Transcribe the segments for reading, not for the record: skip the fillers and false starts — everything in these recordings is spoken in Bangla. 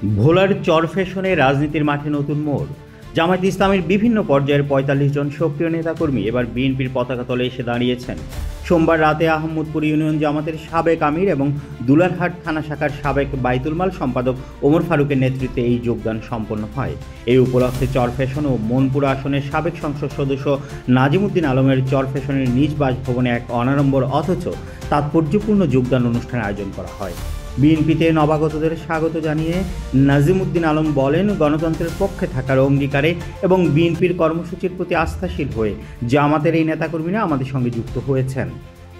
ভোলার চরফ্যাশনে রাজনীতির মাঠে নতুন মোড়। জামায়াত ইসলামের বিভিন্ন পর্যায়ের ৪৫ জন সক্রিয় নেতাকর্মী এবার বিএনপির পতাকা তলে এসে দাঁড়িয়েছেন। সোমবার রাতে আহমদপুর ইউনিয়ন জামাতের সাবেক আমির এবং দুলারহাট থানা শাখার সাবেক বাইতুল মাল সম্পাদক ওমর ফারুকের নেতৃত্বে এই যোগদান সম্পন্ন হয়। এই উপলক্ষে চরফ্যাশন ও মনপুরা আসনের সাবেক সংসদ সদস্য নাজিমুদ্দিন আলমের চরফ্যাশনের নিজ বাসভবনে এক অনাড়ম্বর অথচ তাৎপর্যপূর্ণ যোগদান অনুষ্ঠানের আয়োজন করা হয়। বিএনপিতে নবাগতদের স্বাগত জানিয়ে নাজিমুদ্দিন আলম বলেন, গণতন্ত্রের পক্ষে থাকার অঙ্গীকারে এবং বিএনপির কর্মসূচির প্রতি আস্থাশীল হয়ে জামাতের এই নেতাকর্মীরা আমাদের সঙ্গে যুক্ত হয়েছেন।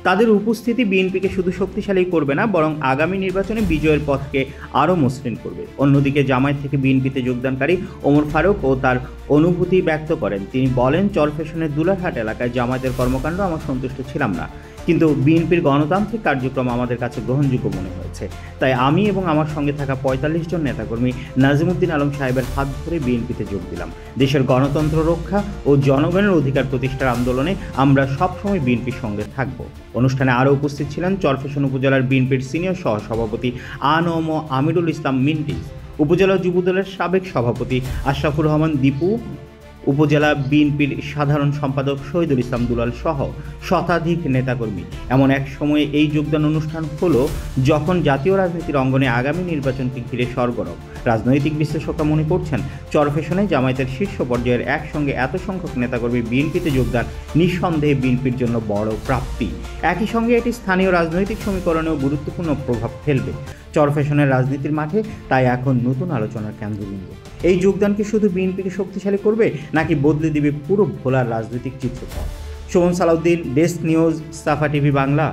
তাদের উপস্থিতি বিএনপিকে শুধু শক্তিশালী করবে না, বরং আগামী নির্বাচনে বিজয়ের পথকে আরও মসৃণ করবে। অন্যদিকে জামায়াত থেকে বিএনপিতে যোগদানকারী ওমর ফারুক ও তার অনুভূতি ব্যক্ত করেন। তিনি বলেন, চরফ্যাশনের দুলারহাট এলাকায় জামায়াতের কর্মকাণ্ড আমার সন্তুষ্ট ছিলাম না, কিন্তু বিএনপির গণতান্ত্রিক কার্যক্রম আমাদের কাছে গ্রহণযোগ্য মনে হয়েছে। তাই আমি এবং আমার সঙ্গে থাকা ৪৫ জন নেতাকর্মী নাজিমুদ্দিন আলম সাহেবের হাত ধরে বিএনপিতে যোগ দিলাম। দেশের গণতন্ত্র রক্ষা ও জনগণের অধিকার প্রতিষ্ঠার আন্দোলনে আমরা সবসময় বিএনপির সঙ্গে থাকব। অনুষ্ঠানে আরও উপস্থিত ছিলেন চরফ্যাশন উপজেলার বিএনপির সিনিয়র সহসভাপতি আনম আমিরুল ইসলাম মিন্টিজ, উপজেলা যুবদলের সাবেক সভাপতি আশরাফুর রহমান দীপু, উপজেলা বিএনপির সাধারণ সম্পাদক শহীদুল ইসলাম দুলাল সহ শতাধিক নেতাকর্মী। এমন এক সময়ে এই যোগদান অনুষ্ঠান হলো যখন জাতীয় রাজনীতির অঙ্গনে আগামী নির্বাচনকে ঘিরে সরগরম। রাজনৈতিক বিশ্লেষকরা মনে করছেন, চরফ্যাশনে জামায়াতের শীর্ষ পর্যায়ের একসঙ্গে এত সংখ্যক নেতাকর্মী বিএনপিতে যোগদান নিঃসন্দেহে বিএনপির জন্য বড় প্রাপ্তি। একই সঙ্গে এটি স্থানীয় রাজনৈতিক সমীকরণেও গুরুত্বপূর্ণ প্রভাব ফেলবে। চরফ্যাশনের রাজনীতির মাঠে তাই এখন নতুন আলোচনার কেন্দ্রবিন্দু। এই যোগদান কি শুধু বিএনপিকে শক্তিশালী করবে, নাকি বদলে দিবে পুরো ভোলার রাজনৈতিক চিত্রপট? সুমন সালাউদ্দিন, ডেস্ক নিউজ, সাফা টিভি বাংলা।